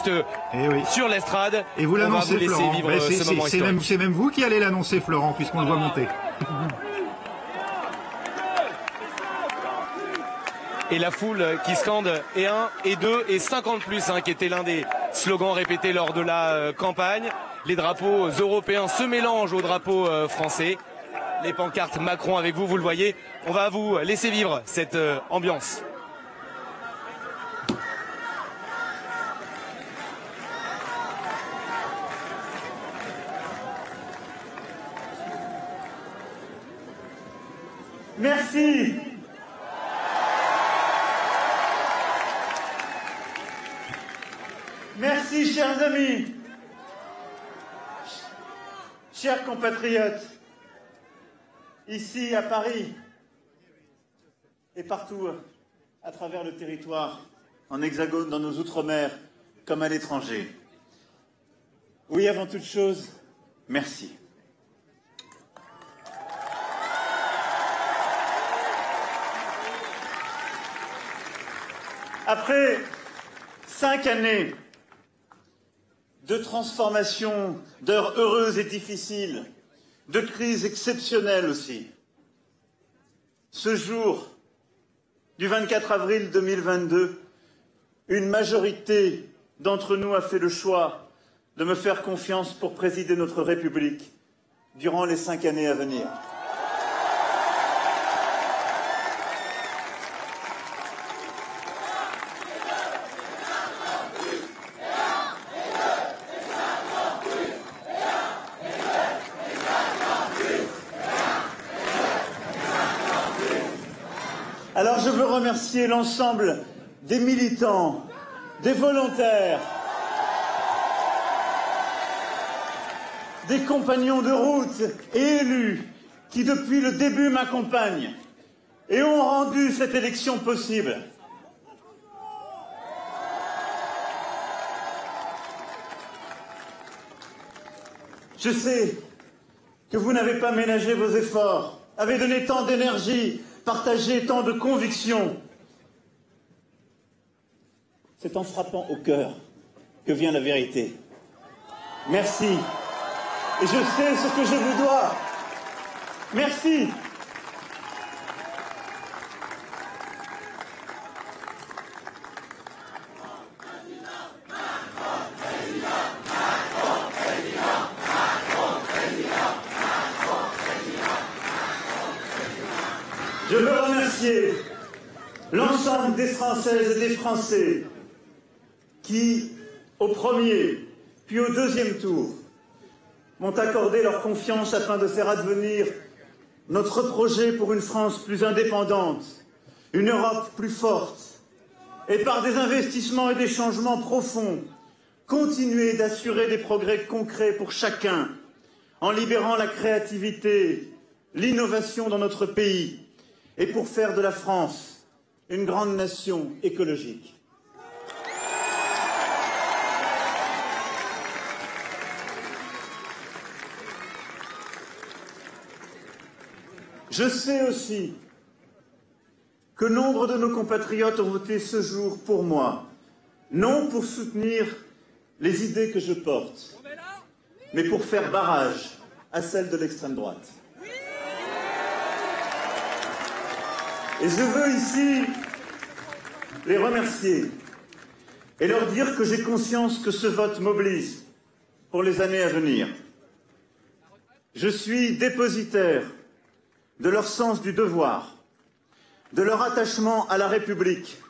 juste oui. sur l'estrade. Et vous l'annoncez, Florent. C'est même vous qui allez l'annoncer, Florent, puisqu'on le voit monter. Et la foule qui scande et 1, et 2, et 50 plus, qui était l'un des slogans répétés lors de la campagne. Les drapeaux européens se mélangent aux drapeaux français. Les pancartes Macron avec vous, vous le voyez. On va vous laisser vivre cette ambiance. Merci. Merci, chers amis, chers compatriotes, ici à Paris et partout à travers le territoire, en Hexagone, dans nos outre-mer, comme à l'étranger. Oui, avant toute chose, merci. Après 5 années de transformation, d'heures heureuses et difficiles, de crises exceptionnelles aussi, ce jour du 24 avril 2022, une majorité d'entre nous a fait le choix de me faire confiance pour présider notre République durant les 5 années à venir. Alors je veux remercier l'ensemble des militants, des volontaires, des compagnons de route et élus qui depuis le début m'accompagnent et ont rendu cette élection possible. Je sais que vous n'avez pas ménagé vos efforts, avez donné tant d'énergie, partagé tant de convictions. C'est en frappant au cœur que vient la vérité. Merci. Et je sais ce que je vous dois. Merci. Je veux remercier l'ensemble des Françaises et des Français qui, au premier, puis au deuxième tour, m'ont accordé leur confiance afin de faire advenir notre projet pour une France plus indépendante, une Europe plus forte, et par des investissements et des changements profonds, continuer d'assurer des progrès concrets pour chacun, en libérant la créativité, l'innovation dans notre pays, et pour faire de la France une grande nation écologique. Je sais aussi que nombre de nos compatriotes ont voté ce jour pour moi, non pour soutenir les idées que je porte, mais pour faire barrage à celles de l'extrême droite. Et je veux ici les remercier et leur dire que j'ai conscience que ce vote m'oblige pour les années à venir. Je suis dépositaire de leur sens du devoir, de leur attachement à la République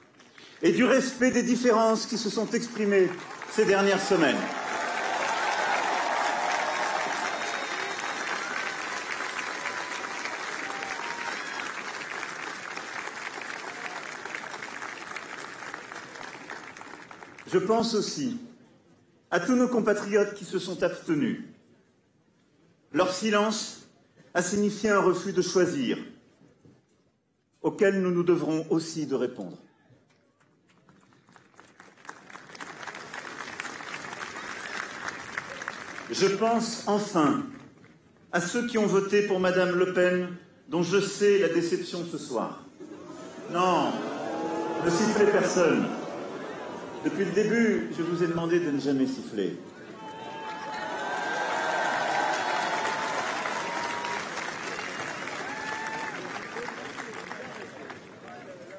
et du respect des différences qui se sont exprimées ces dernières semaines. Je pense aussi à tous nos compatriotes qui se sont abstenus. Leur silence a signifié un refus de choisir, auquel nous nous devrons aussi de répondre. Je pense enfin à ceux qui ont voté pour Madame Le Pen, dont je sais la déception ce soir. Non, ne sifflez personne. Depuis le début, je vous ai demandé de ne jamais siffler.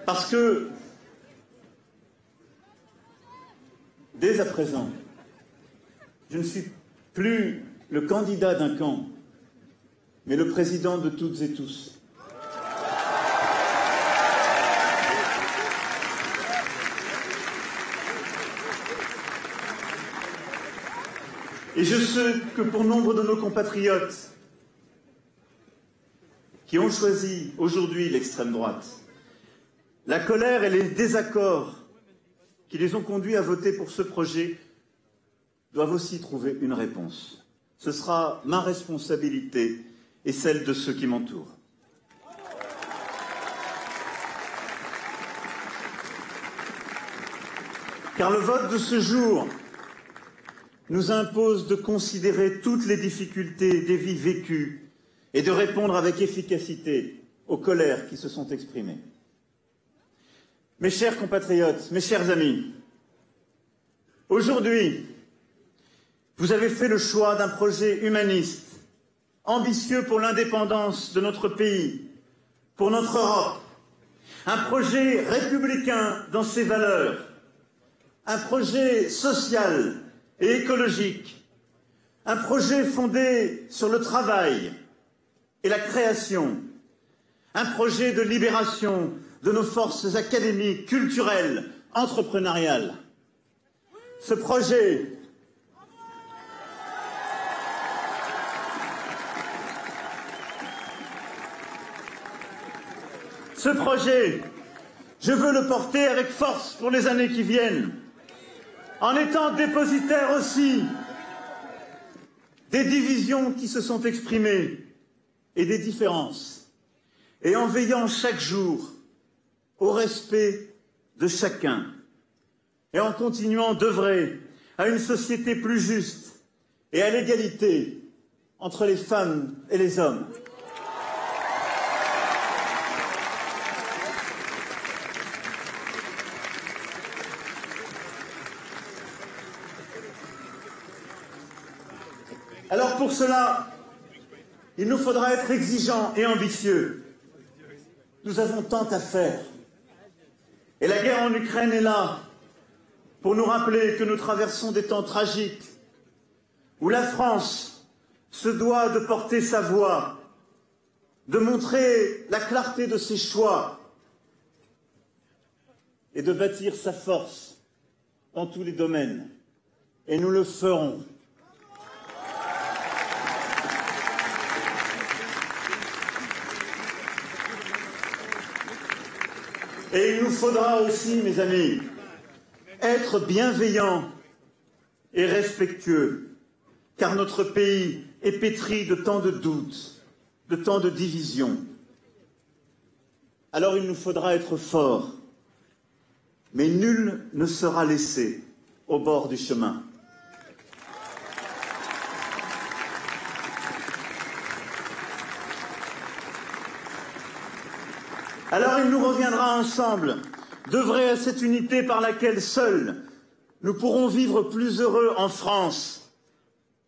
Parce que, dès à présent, je ne suis plus le candidat d'un camp, mais le président de toutes et tous. Et je sais que pour nombre de nos compatriotes qui ont choisi aujourd'hui l'extrême droite, la colère et les désaccords qui les ont conduits à voter pour ce projet doivent aussi trouver une réponse. Ce sera ma responsabilité et celle de ceux qui m'entourent. Car le vote de ce jour nous impose de considérer toutes les difficultés des vies vécues et de répondre avec efficacité aux colères qui se sont exprimées. Mes chers compatriotes, mes chers amis, aujourd'hui, vous avez fait le choix d'un projet humaniste, ambitieux pour l'indépendance de notre pays, pour notre Europe, un projet républicain dans ses valeurs, un projet social et écologique, un projet fondé sur le travail et la création, un projet de libération de nos forces académiques, culturelles, entrepreneuriales. Ce projet je veux le porter avec force pour les années qui viennent, en étant dépositaire aussi des divisions qui se sont exprimées et des différences, et en veillant chaque jour au respect de chacun, et en continuant d'œuvrer à une société plus juste et à l'égalité entre les femmes et les hommes. Alors pour cela, il nous faudra être exigeants et ambitieux. Nous avons tant à faire. Et la guerre en Ukraine est là pour nous rappeler que nous traversons des temps tragiques où la France se doit de porter sa voix, de montrer la clarté de ses choix et de bâtir sa force dans tous les domaines. Et nous le ferons. Et il nous faudra aussi, mes amis, être bienveillants et respectueux, car notre pays est pétri de tant de doutes, de tant de divisions. Alors il nous faudra être forts, mais nul ne sera laissé au bord du chemin. Alors il nous reviendra ensemble d'œuvrer à cette unité par laquelle seuls nous pourrons vivre plus heureux en France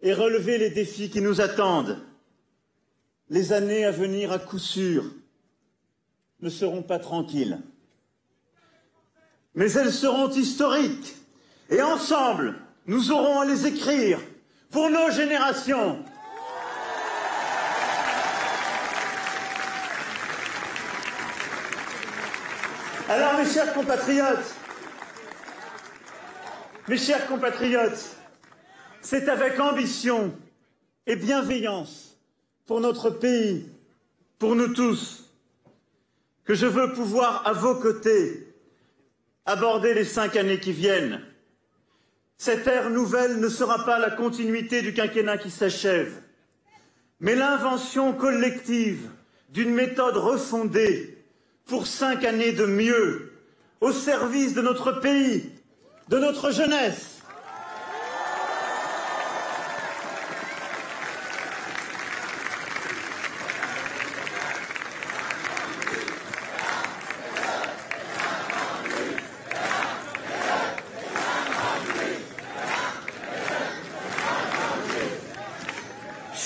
et relever les défis qui nous attendent. Les années à venir, à coup sûr, ne seront pas tranquilles. Mais elles seront historiques et ensemble, nous aurons à les écrire pour nos générations. Alors, mes chers compatriotes, c'est avec ambition et bienveillance pour notre pays, pour nous tous, que je veux pouvoir, à vos côtés, aborder les 5 années qui viennent. Cette ère nouvelle ne sera pas la continuité du quinquennat qui s'achève, mais l'invention collective d'une méthode refondée pour 5 années de mieux, au service de notre pays, de notre jeunesse.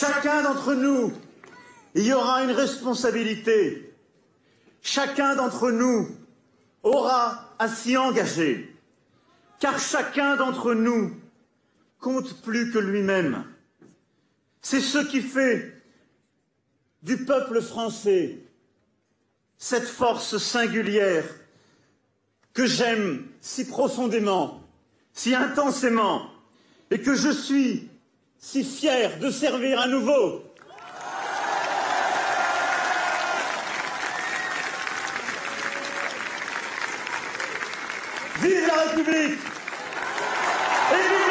chacun d'entre nous y aura une responsabilité. Chacun d'entre nous aura à s'y engager. Car chacun d'entre nous compte plus que lui-même. C'est ce qui fait du peuple français cette force singulière que j'aime si profondément, si intensément, et que je suis si fier de servir à nouveau. Vive la République et vive